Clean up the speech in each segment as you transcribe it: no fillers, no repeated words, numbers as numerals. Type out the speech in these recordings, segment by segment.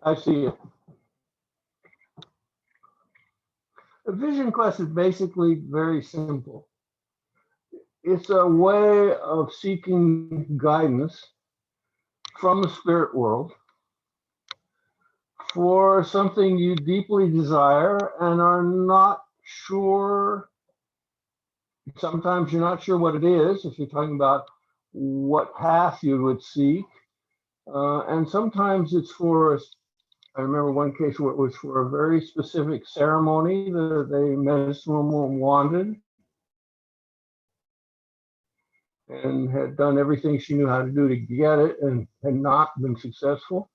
I see it. A vision quest is basically very simple. It's a way of seeking guidance from the spirit world for something you deeply desire and are not sure. Sometimes you're not sure what it is, if you're talking about what path you would seek. And sometimes it's for, I remember one case where it was for a very specific ceremony that the medicine woman wanted and had done everything she knew how to do to get it and had not been successful.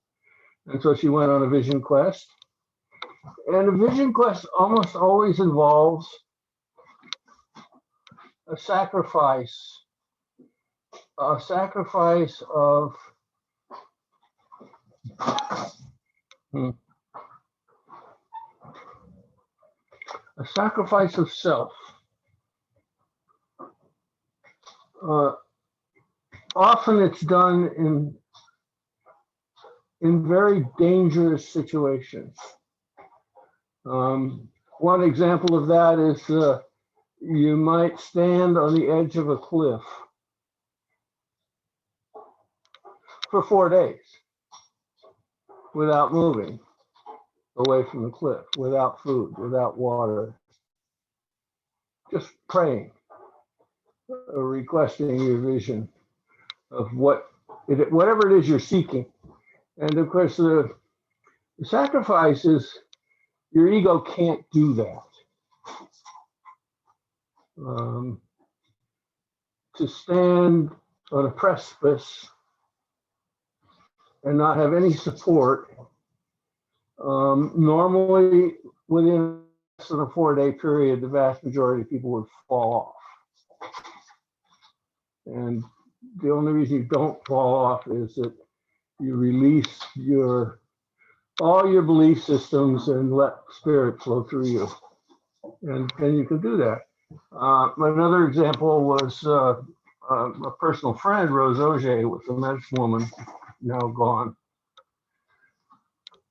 And so she went on a vision quest. And a vision quest almost always involves a sacrifice of a sacrifice of self. Often it's done in very dangerous situations. One example of that is you might stand on the edge of a cliff for 4 days without moving away from the cliff, without food, without water, just praying, requesting your vision of whatever it is you're seeking. And of course, the sacrifice is your ego can't do that. To stand on a precipice and not have any support, normally within less than a 4-day period, the vast majority of people would fall off. And the only reason you don't fall off is that you release all your belief systems and let spirit flow through you. And you can do that. Another example was a personal friend, Rose Auger, was a medicine woman, now gone.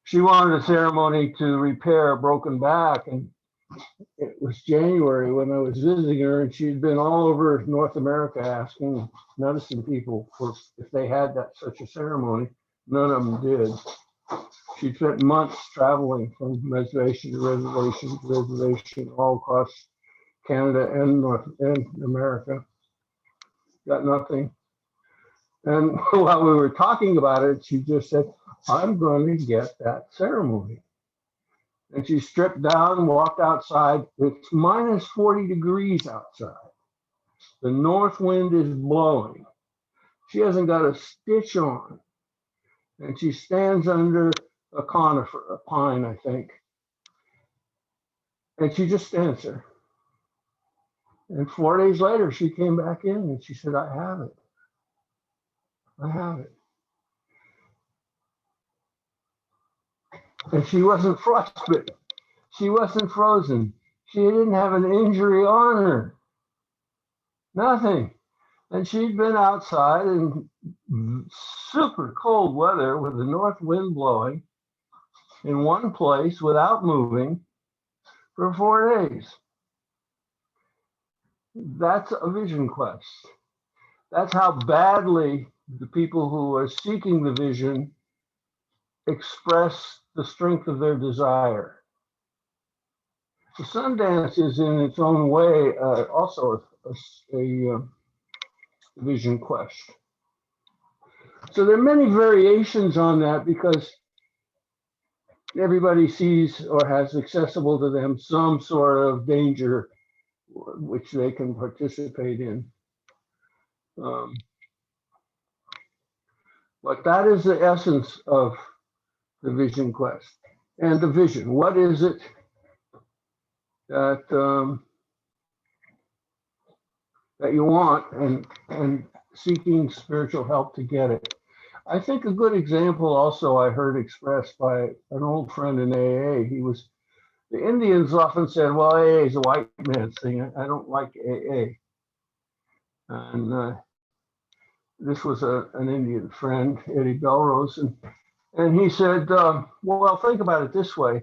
She wanted a ceremony to repair a broken back, and it was January when I was visiting her, and she'd been all over North America asking medicine people for if they had such a ceremony. None of them did. She spent months traveling from reservation to reservation to reservation all across Canada and America. Got nothing. And while we were talking about it, she just said, I'm going to get that ceremony. And she stripped down, walked outside. It's minus 40 degrees outside. The north wind is blowing. She hasn't got a stitch on. And she stands under a conifer, a pine, I think. And she just stands there. And 4 days later, she came back in and she said, I have it. I have it. And she wasn't frostbitten. She wasn't frozen. She didn't have an injury on her. Nothing. And she'd been outside in super cold weather with the north wind blowing in one place without moving for 4 days. That's a vision quest. That's how badly the people who are seeking the vision express the strength of their desire. The Sundance is in its own way also a vision quest. So there are many variations on that because everybody sees or has accessible to them some sort of danger which they can participate in. But that is the essence of the vision quest. And the vision, what is it that that you want, and seeking spiritual help to get it. I think a good example also I heard expressed by an old friend in AA. The Indians often said, well, AA is a white man's thing. I don't like AA. And this was an Indian friend, Eddie Belrose, And he said, well, think about it this way.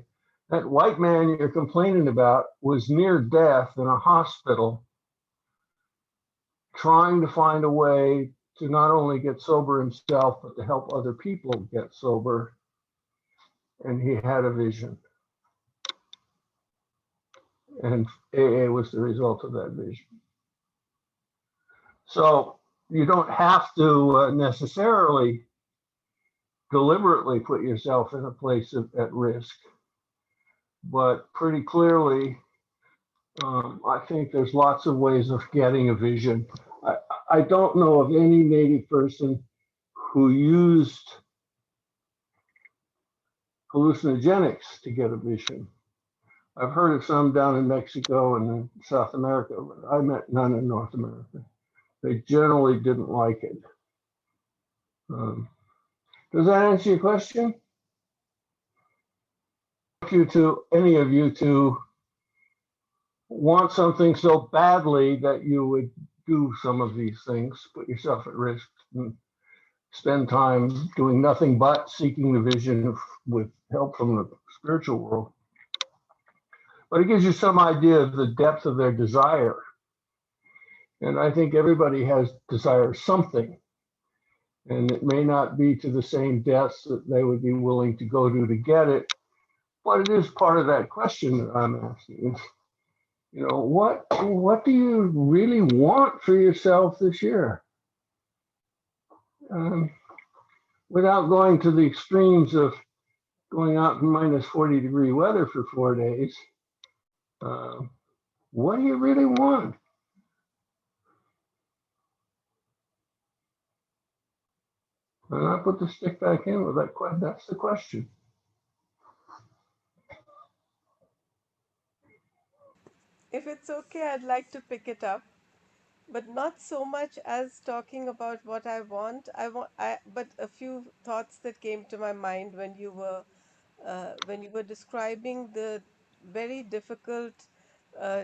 That white man you're complaining about was near death in a hospital, trying to find a way to not only get sober himself, but to help other people get sober. And he had a vision. And AA was the result of that vision. So you don't have to necessarily deliberately put yourself in a place at risk. But pretty clearly, I think there's lots of ways of getting a vision. I don't know of any Native person who used hallucinogenics to get a vision. I've heard of some down in Mexico and in South America, but I met none in North America. They generally didn't like it. Does that answer your question? Any of you to want something so badly that you would do some of these things, put yourself at risk, and spend time doing nothing but seeking the vision with help from the spiritual world. But it gives you some idea of the depth of their desire. And I think everybody has desire something. And it may not be to the same depths that they would be willing to go to get it, but it is part of that question that I'm asking. You know, what do you really want for yourself this year? Without going to the extremes of going out in minus 40-degree weather for 4 days, what do you really want? And I put the stick back in with that question. That's the question. If it's okay, I'd like to pick it up, but not so much as talking about what I want. But a few thoughts that came to my mind when you were describing the very difficult, uh,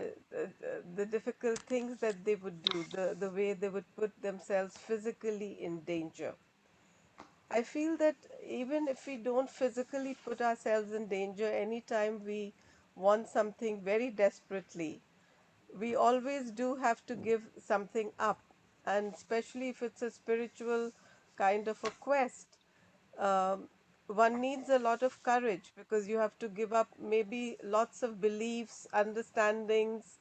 the difficult things that they would do, the way they would put themselves physically in danger. I feel that even if we don't physically put ourselves in danger, anytime we want something very desperately, we always do have to give something up, and especially if it's a spiritual kind of a quest, um, one needs a lot of courage because you have to give up maybe lots of beliefs, understandings,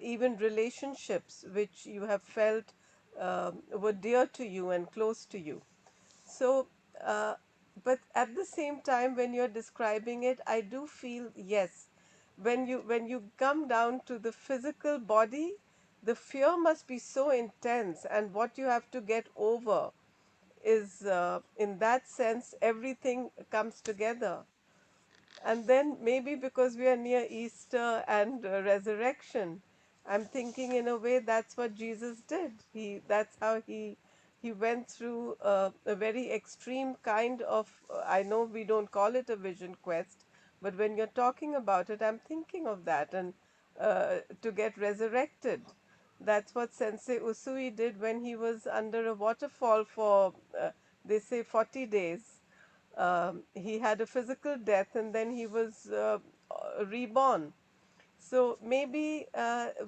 even relationships which you have felt were dear to you and close to you. So, uh, but at the same time, when you're describing it, I do feel yes. When you come down to the physical body, the fear must be so intense, and what you have to get over is, in that sense, everything comes together. And then maybe because we are near Easter and resurrection, I'm thinking in a way that's what Jesus did. That's how he went through a very extreme kind of. I know we don't call it a vision quest, but when you're talking about it, I'm thinking of that, and to get resurrected. That's what Sensei Usui did when he was under a waterfall for, they say, 40 days. He had a physical death and then he was reborn. So maybe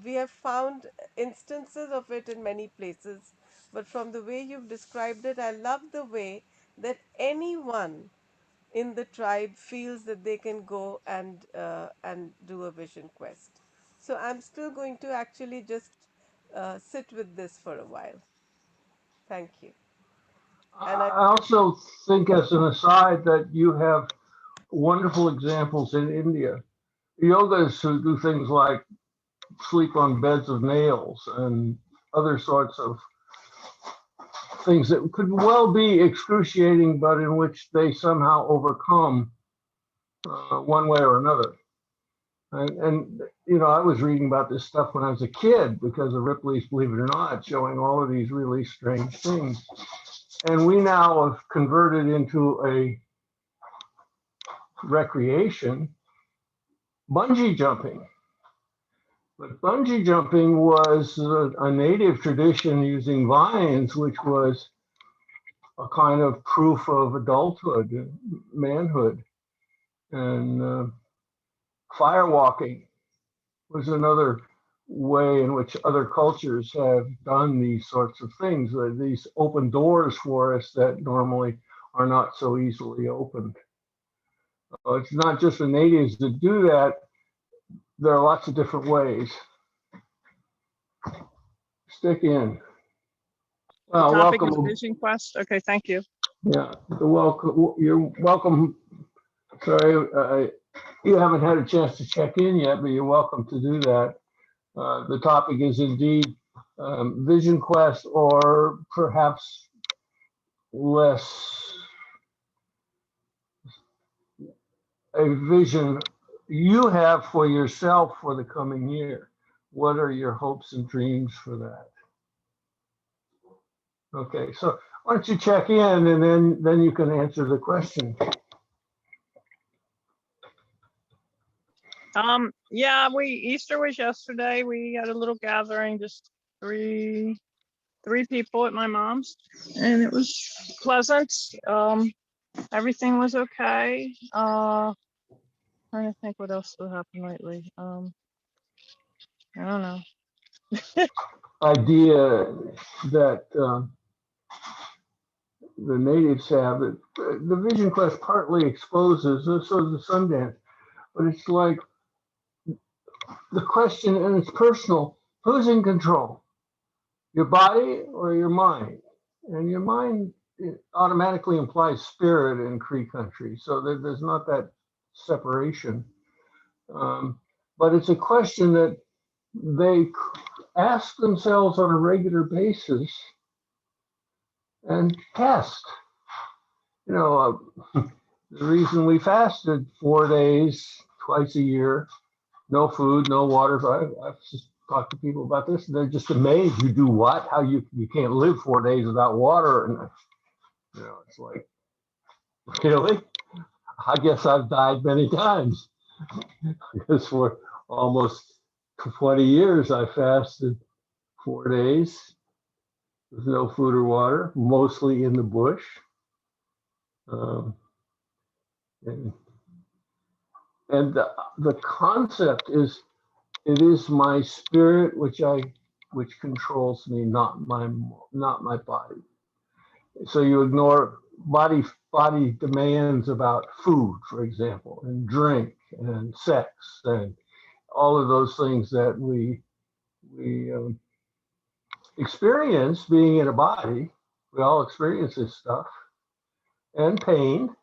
we have found instances of it in many places, but from the way you've described it, I love the way that anyone in the tribe feels that they can go and do a vision quest. So I'm still going to actually just sit with this for a while. Thank you. And I I also think, as an aside, that you have wonderful examples in India. Yogas who do things like sleep on beds of nails and other sorts of things that could well be excruciating, but in which they somehow overcome one way or another. And, you know, I was reading about this stuff when I was a kid because of Ripley's Believe It or Not, showing all of these really strange things. And we now have converted into a recreation bungee jumping. But bungee jumping was a native tradition using vines, which was a kind of proof of adulthood, manhood. And firewalking was another way in which other cultures have done these sorts of things. These open doors for us that normally are not so easily opened. It's not just the natives that do that. There are lots of different ways. Stick in. The Well, topic is welcome. Vision Quest. Okay, thank you. Yeah, welcome. You're welcome. Sorry, you haven't had a chance to check in yet, but you're welcome to do that. The topic is indeed Vision Quest, or perhaps less a vision you have for yourself for the coming year. What are your hopes and dreams for that? Okay, so why don't you check in, and then you can answer the question. Yeah, Easter was yesterday. We had a little gathering, just three people at my mom's, and it was pleasant. Everything was okay. Trying to think what else has happened lately. I don't know. Idea that the natives have, that the Vision Quest partly exposes, so does the Sundance, but it's like the question, and it's personal, who's in control? Your body or your mind? And your mind automatically implies spirit in Cree country, so there's not that separation. But it's a question that they ask themselves on a regular basis and test. You know, the reason we fasted 4 days twice a year, no food, no water. I've just talked to people about this, and they're just amazed. You do what? How you can't live 4 days without water? And you know, it's like, really? I guess I've died many times because for almost 20 years I fasted 4 days with no food or water, mostly in the bush. And the concept is, it is my spirit which controls me, not my body. So you ignore body demands about food, for example, and drink and sex and all of those things that we experience being in a body. We all experience this stuff, and pain.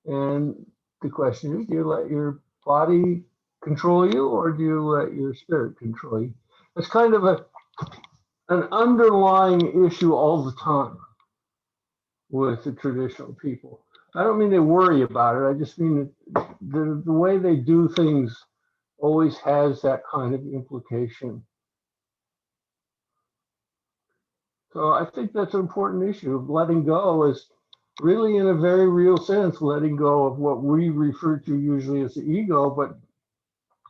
And the question is, do you let your body control you, or do you let your spirit control you? It's kind of an underlying issue all the time with the traditional people. I don't mean they worry about it. I just mean that the way they do things always has that kind of implication. So I think that's an important issue of letting go, is really, in a very real sense, letting go of what we refer to usually as the ego, but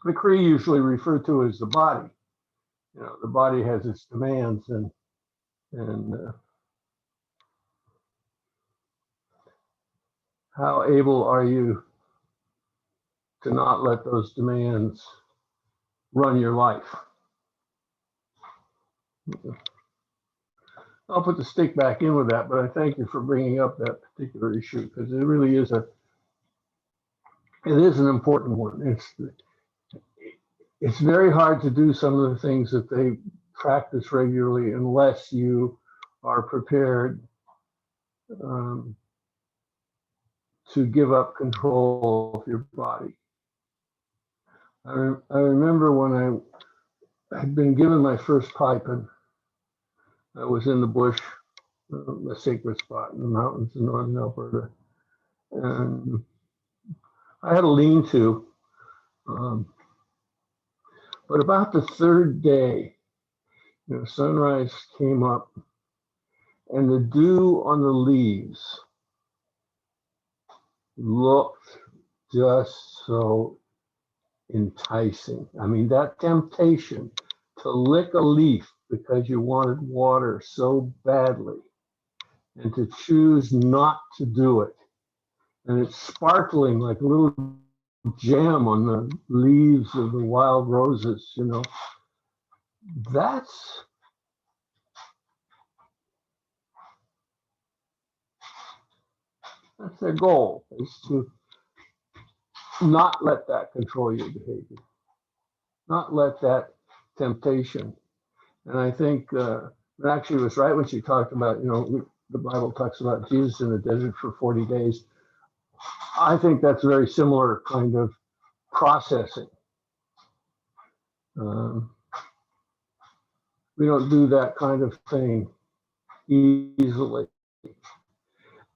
the Cree usually refer to as the body. You know, the body has its demands, and how able are you to not let those demands run your life? I'll put the stick back in with that, but I thank you for bringing up that particular issue, because it really is it is an important one. It's very hard to do some of the things that they practice regularly unless you are prepared to give up control of your body. I remember when I had been given my first pipe, and I was in the bush, a sacred spot in the mountains in northern Alberta. And I had a lean-to. But about the third day, you know, sunrise came up, and the dew on the leaves looked just so enticing. I mean, that temptation to lick a leaf because you wanted water so badly and to choose not to do it. And it's sparkling like a little gem on the leaves of the wild roses, you know. That's their goal, is to not let that control your behavior, not let that temptation. And I think actually was right when she talked about, you know, the Bible talks about Jesus in the desert for 40 days. I think that's a very similar kind of processing. We don't do that kind of thing easily.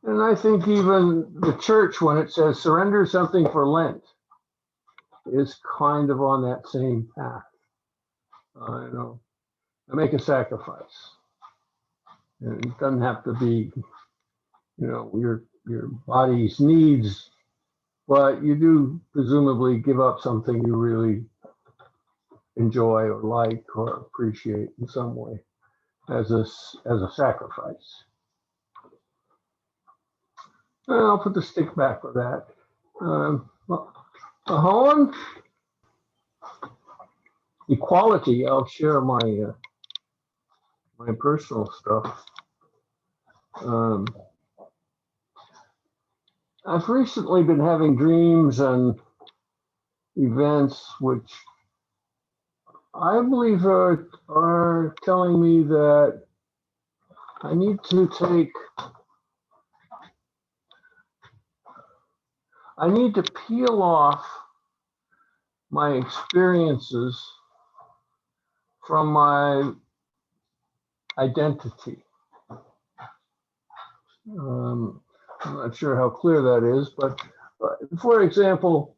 And I think even the church, when it says surrender something for Lent, is kind of on that same path. You know, I make a sacrifice. And it doesn't have to be, you know, your body's needs, but you do presumably give up something you really enjoy or like or appreciate in some way as a sacrifice. I'll put the stick back for that. Helen, equality. I'll share my my personal stuff. I've recently been having dreams and events which I believe are telling me that I need to peel off my experiences from my identity. I'm not sure how clear that is, but for example,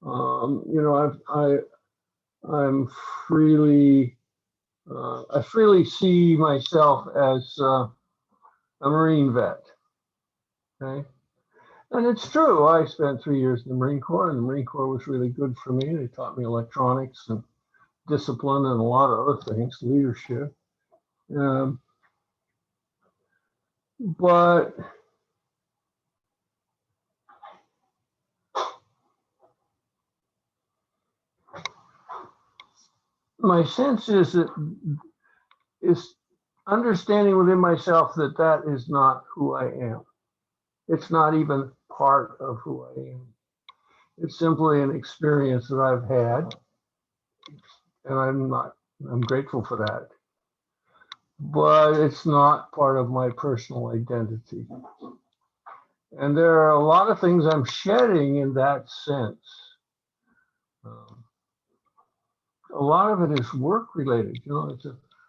you know, I'm freely, I freely see myself as a Marine vet. Okay, and it's true. I spent 3 years in the Marine Corps, and the Marine Corps was really good for me. They taught me electronics and discipline and a lot of other things, leadership. But my sense is understanding within myself that that is not who I am. It's not even part of who I am. It's simply an experience that I've had, and I'm grateful for that. But it's not part of my personal identity. And there are a lot of things I'm shedding in that sense. A lot of it is work related. You know,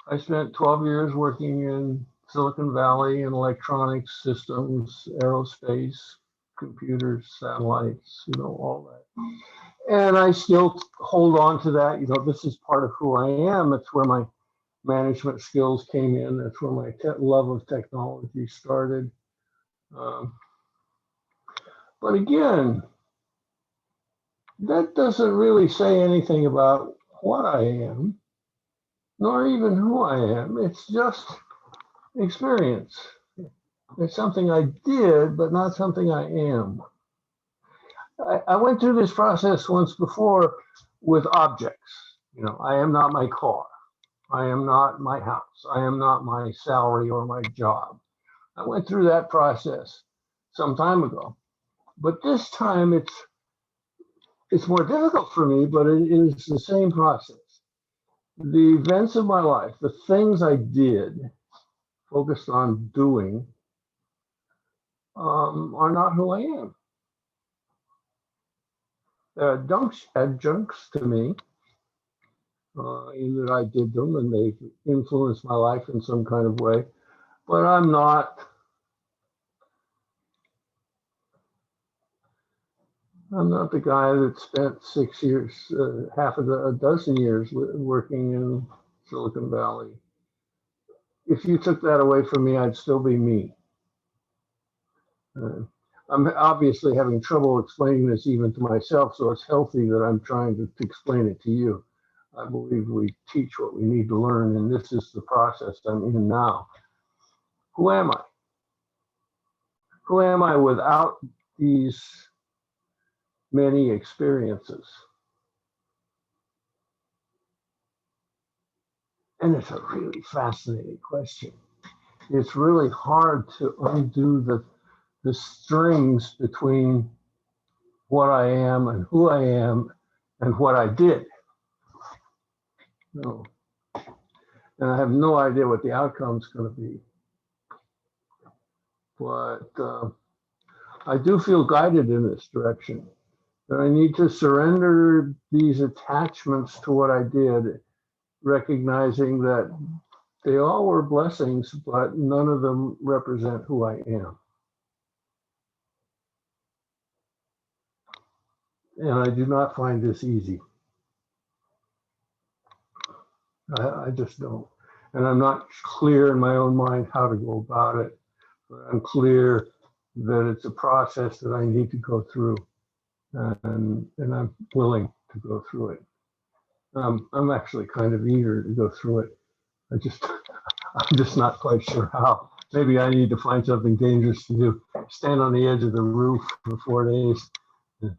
I spent 12 years working in Silicon Valley in electronics systems, aerospace, computers, satellites, you know, all that. And I still hold on to that. You know, this is part of who I am. It's where my management skills came in. That's where my love of technology started. But again, that doesn't really say anything about what I am, nor even who I am. It's just experience. It's something I did, but not something I am. I went through this process once before with objects. You know, I am not my car. I am not my house. I am not my salary or my job. I went through that process some time ago. But this time it's more difficult for me, but it is the same process. The events of my life, the things I did, focused on doing, are not who I am. They're adjuncts to me, in that I did them and they influenced my life in some kind of way. But I'm not the guy that spent 6 years, half of a dozen years working in Silicon Valley. If you took that away from me, I'd still be me. I'm obviously having trouble explaining this even to myself, so it's healthy that I'm trying to explain it to you. I believe we teach what we need to learn, and this is the process I'm in now. who am I? Who am I without these many experiences? And it's a really fascinating question. It's really hard to undo the strings between what I am and who I am and what I did. No. And I have no idea what the outcome's going to be. But I do feel guided in this direction. That I need to surrender these attachments to what I did, recognizing that they all were blessings, but none of them represent who I am. And I do not find this easy. I just don't. And I'm not clear in my own mind how to go about it. But I'm clear that it's a process that I need to go through. And I'm willing to go through it. I'm actually kind of eager to go through it. I'm just not quite sure how. Maybe I need to find something dangerous to do. Stand on the edge of the roof for 4 days and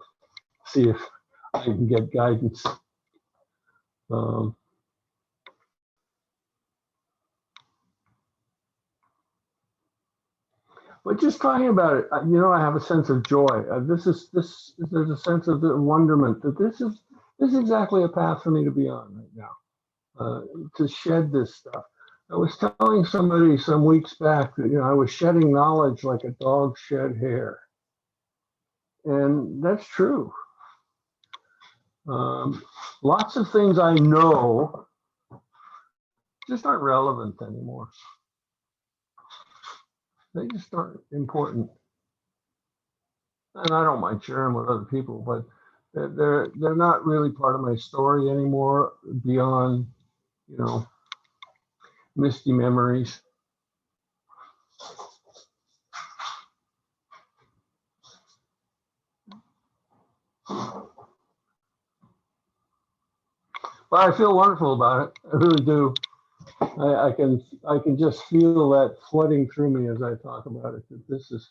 see if I can get guidance. But just talking about it, I have a sense of joy. There's a sense of the wonderment that this is exactly a path for me to be on right now, to shed this stuff. I was telling somebody some weeks back that, I was shedding knowledge like a dog shed hair. And that's true. Lots of things I know just aren't relevant anymore. They just aren't important. And I don't mind sharing with other people, but they're not really part of my story anymore beyond, misty memories. But I feel wonderful about it. I really do. I can just feel that flooding through me as I talk about it. That this is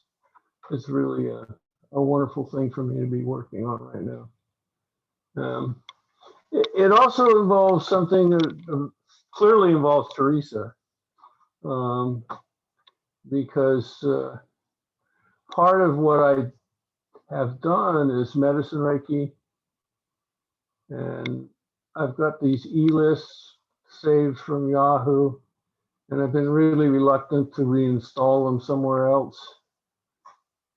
really a wonderful thing for me to be working on right now. It also involves something that clearly involves Teresa, because part of what I have done is medicine Reiki, and I've got these e-lists saved from Yahoo, and I've been really reluctant to reinstall them somewhere else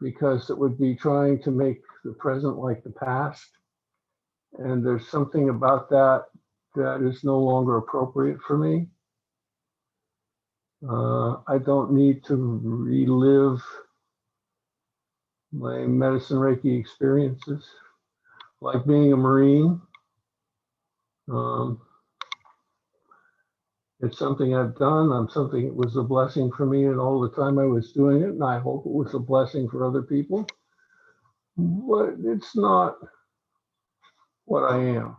because it would be trying to make the present like the past. And there's something about that is no longer appropriate for me. I don't need to relive my medicine Reiki experiences, like being a Marine. It's something I've done. Something it was a blessing for me, and all the time I was doing it, and I hope it was a blessing for other people. But it's not what I am.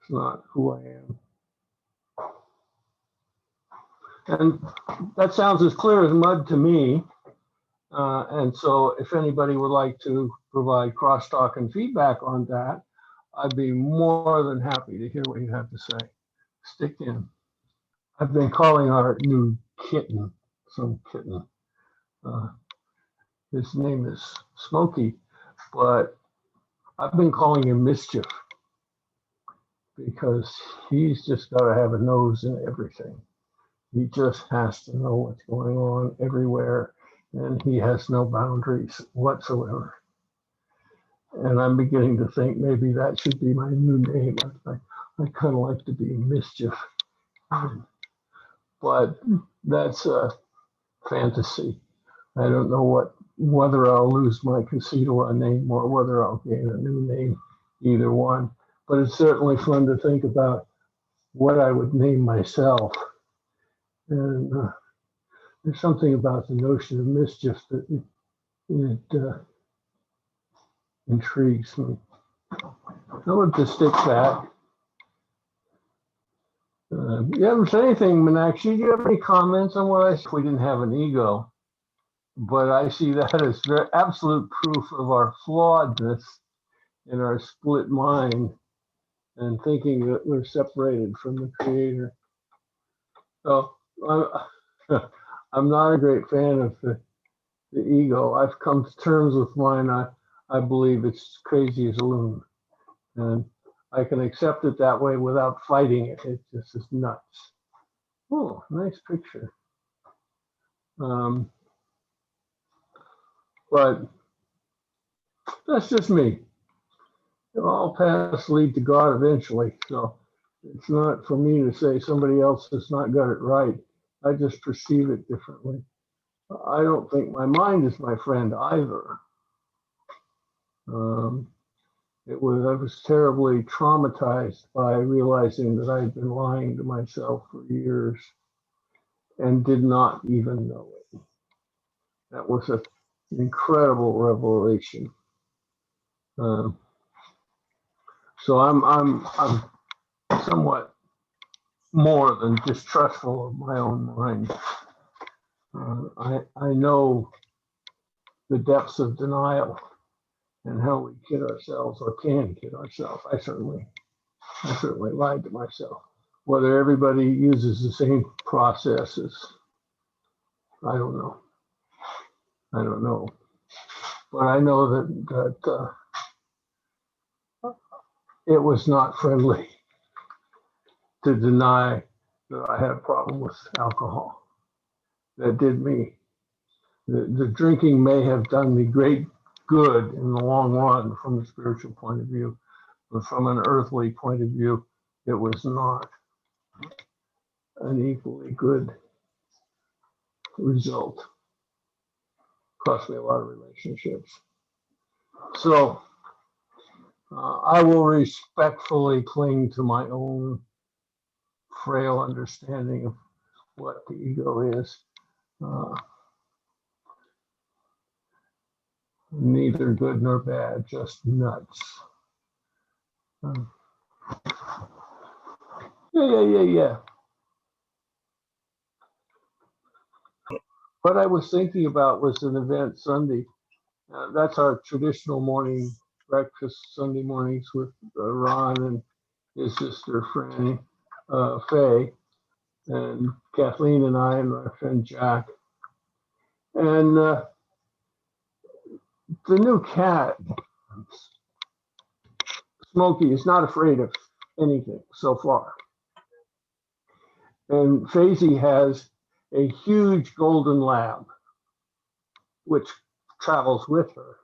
It's not who I am. And that sounds as clear as mud to me. And so if anybody would like to provide crosstalk and feedback on that, I'd be more than happy to hear what you have to say. Stick in. I've been calling our new kitten, some kitten. His name is Smokey, but I've been calling him Mischief because he's just got to have a nose in everything. He just has to know what's going on everywhere, and he has no boundaries whatsoever. And I'm beginning to think maybe that should be my new name. I kind of like to be Mischief. But that's a fantasy. I don't know whether I'll lose my Conceitual name or whether I'll gain a new name, either one. But it's certainly fun to think about what I would name myself. And there's something about the notion of mischief that it intrigues me. I want to stick back. You haven't said anything, Meenakshi. Do you have any comments on what I said? We didn't have an ego, but I see that as absolute proof of our flawedness in our split mind and thinking that we're separated from the Creator. So I'm not a great fan of the ego. I've come to terms with mine. I believe it's crazy as a loon. And I can accept it that way without fighting it. It just is nuts. Oh, nice picture. But that's just me. All paths lead to God eventually. So it's not for me to say somebody else has not got it right. I just perceive it differently. I don't think my mind is my friend either. I was terribly traumatized by realizing that I had been lying to myself for years and did not even know it. That was an incredible revelation. So I'm somewhat more than distrustful of my own mind. I know the depths of denial and how we kid ourselves or can kid ourselves. I certainly lied to myself. Whether everybody uses the same processes, I don't know. But I know that it was not friendly to deny that I had a problem with alcohol. That did me. The drinking may have done me great good in the long run from a spiritual point of view, but from an earthly point of view, it was not an equally good result. Cost me a lot of relationships. So I will respectfully cling to my own frail understanding of what the ego is. Neither good nor bad, just nuts. Yeah. What I was thinking about was an event Sunday. That's our traditional morning breakfast Sunday mornings with Ron and his sister Franny, Faye, and Kathleen and I and my friend Jack. And the new cat, Smokey, is not afraid of anything so far. And Faisy has a huge golden lab, which travels with her.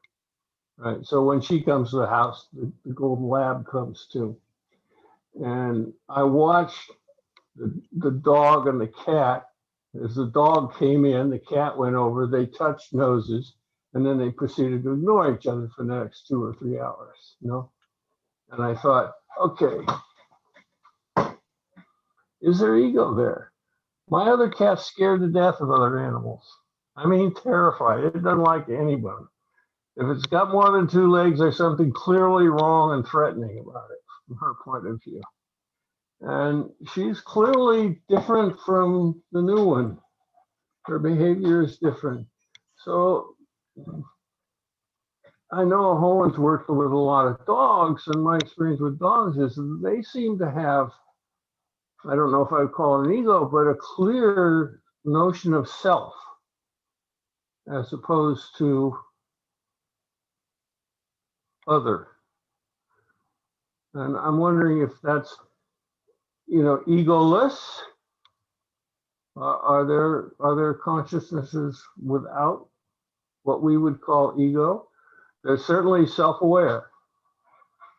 Right. So when she comes to the house, the golden lab comes too. And I watched the dog and the cat. As the dog came in, the cat went over, they touched noses, and then they proceeded to ignore each other for the next 2 or 3 hours, you know? And I thought, okay, is there ego there? My other cat's scared to death of other animals. I mean, terrified. It doesn't like anyone. If it's got more than 2 legs, there's something clearly wrong and threatening about it from her point of view. And she's clearly different from the new one. Her behavior is different. So I know Hohen's worked with a lot of dogs, and my experience with dogs is they seem to have, I don't know if I would call it an ego, but a clear notion of self as opposed to other. And I'm wondering if that's, egoless. Are there consciousnesses without what we would call ego? They're certainly self-aware.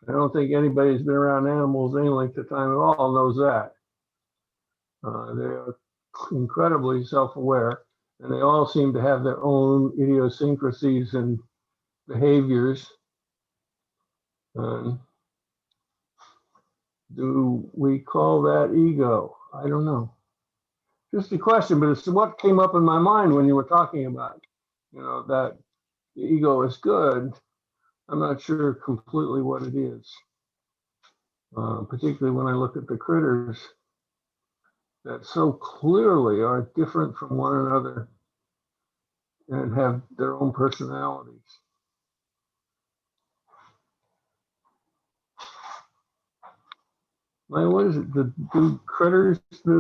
I don't think anybody who's been around animals any length of time at all knows that. They are incredibly self-aware, and they all seem to have their own idiosyncrasies and behaviors. Do we call that ego? I don't know. Just a question, but it's what came up in my mind when you were talking about, that the ego is good. I'm not sure completely what it is, particularly when I look at the critters. that so clearly are different from one another and have their own personalities. Like, what is it? Do the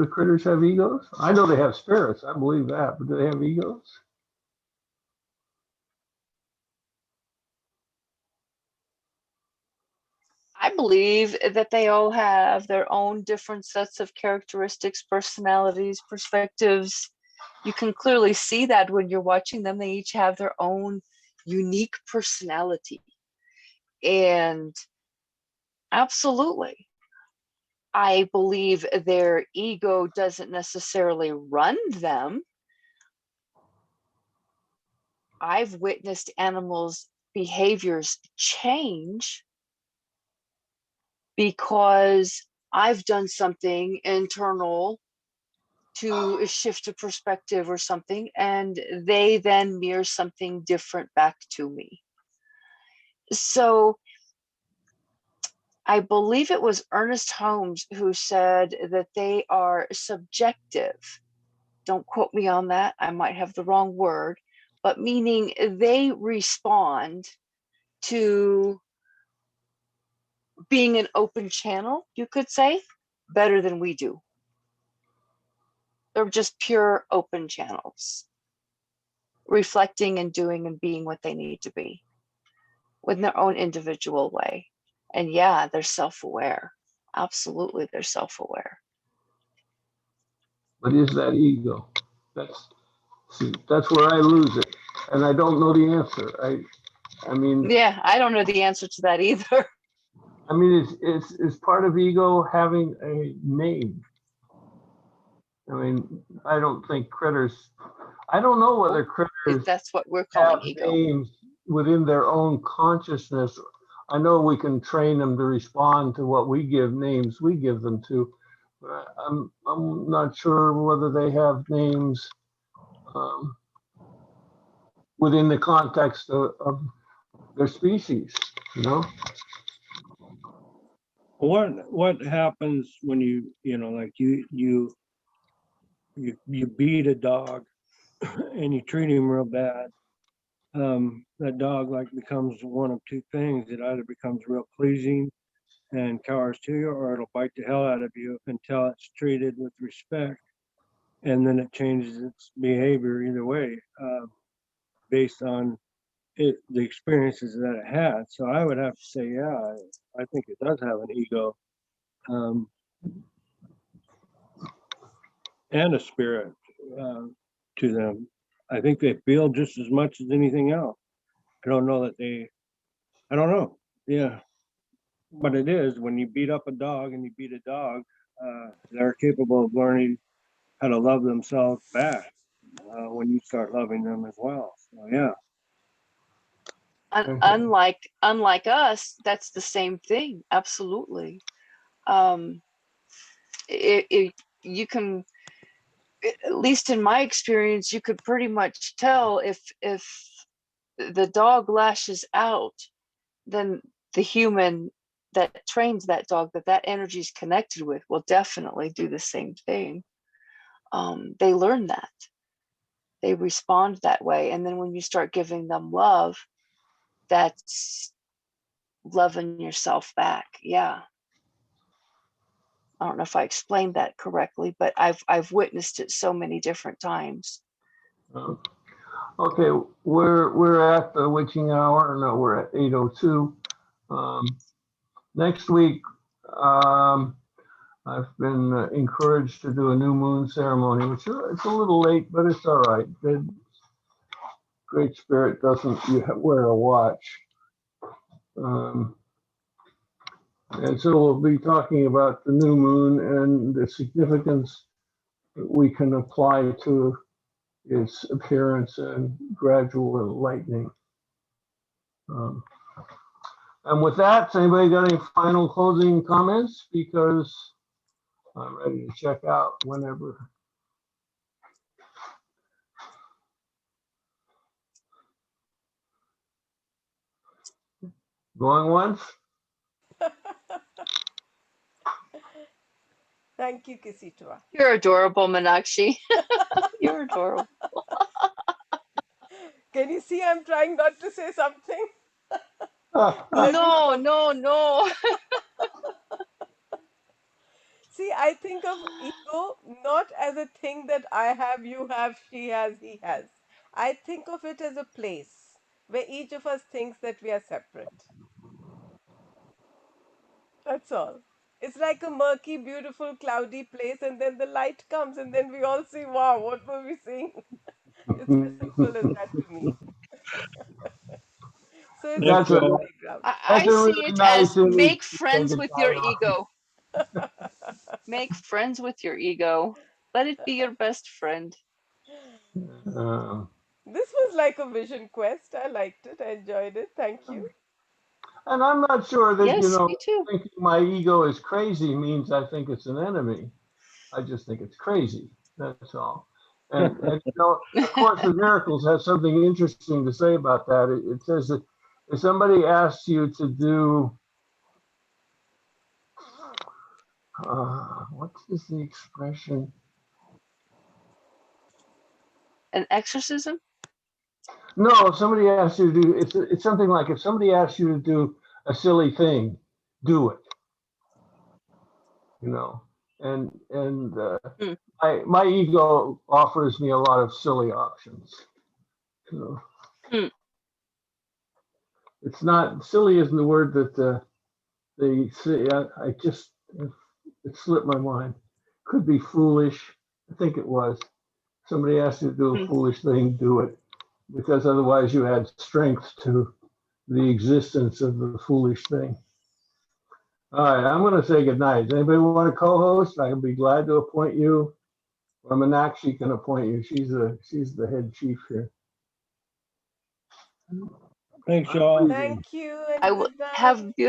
critters have egos? I know they have spirits. I believe that, but do they have egos? I believe that they all have their own different sets of characteristics, personalities, perspectives. You can clearly see that when you're watching them. They each have their own unique personality. And absolutely, I believe their ego doesn't necessarily run them. I've witnessed animals' behaviors change because I've done something internal to shift a perspective or something, and they then mirror something different back to me. So I believe it was Ernest Holmes who said that they are subjective. Don't quote me on that. I might have the wrong word, but meaning they respond to being an open channel, you could say, better than we do. They're just pure open channels, reflecting and doing and being what they need to be in their own individual way. And yeah, they're self-aware. Absolutely, they're self-aware. But is that ego? That's where I lose it, and I don't know the answer. I mean, Yeah, I don't know the answer to that either. I mean, it's part of ego having a name. I mean, I don't think critters. I don't know whether critters That's what we're have calling ego. names within their own consciousness. I know we can train them to respond to what we give names we give them to, but I'm not sure whether they have names within the context of their species, you know? What happens when you like you beat a dog and you treat him real bad? That dog like becomes one of two things. It either becomes real pleasing and cowers to you, or it'll bite the hell out of you until it's treated with respect, and then it changes its behavior either way, based on the experiences that it had. So I would have to say, yeah, I think it does have an ego, and a spirit to them. I think they feel just as much as anything else. I don't know. Yeah, but it is when you beat up a dog and you beat a dog, they're capable of learning how to love themselves back when you start loving them as well. So yeah. Unlike us, that's the same thing. Absolutely. You can, at least in my experience, you could pretty much tell if the dog lashes out, then the human that trains that dog that energy is connected with will definitely do the same thing. They learn that. They respond that way. And then when you start giving them love, that's loving yourself back. Yeah. I don't know if I explained that correctly, but I've witnessed it so many different times. Okay, we're at the witching hour. No, we're at 8:02. Next week, I've been encouraged to do a new moon ceremony, which it's a little late, but it's all right. The Great Spirit doesn't wear a watch. And so we'll be talking about the new moon and the significance that we can apply to its appearance and gradual enlightening. And with that, has anybody got any final closing comments? Because I'm ready to check out whenever. Going once? Thank you, Kisitwa. You're adorable, Meenakshi. You're adorable. Can you see I'm trying not to say something? Ah, Let me No, stop. no, no. See, I think of ego not as a thing that I have, you have, she has, he has. I think of it as a place where each of us thinks that we are separate. That's all. It's like a murky, beautiful, cloudy place, and then the light comes, and then we all see, wow, what were we seeing? It's as simple as that to me. So it's Thanks, That's just a, a y'all. playground. that's I a see really it nice as image make to take friends a with your dialogue. ego. Make friends with your ego. Let it be your best friend. Uh, This was like a vision quest. I liked it. I enjoyed it. Thank you. and I'm not sure that, Yes, me too. thinking my ego is crazy means I think it's an enemy. I just think it's crazy. That's all. And A Course in Miracles has something interesting to say about that. It says that if somebody asks you to do, what is the expression? An exorcism? No, if somebody asks you to do, it's something like if somebody asks you to do a silly thing, do it. And Hmm. my ego offers me a lot of silly options. So Hmm. it's not silly isn't the word that they say. I just it slipped my mind. Could be foolish. I think it was. Somebody asked you to do a Hmm. foolish thing, do it, because otherwise you add strength to the existence of the foolish thing. All right, I'm going to say goodnight. Does anybody want to co-host? I can be glad to appoint you, or Meenakshi can appoint you. She's the head chief here. Thanks, y'all. Thank you and I will good night. have beautiful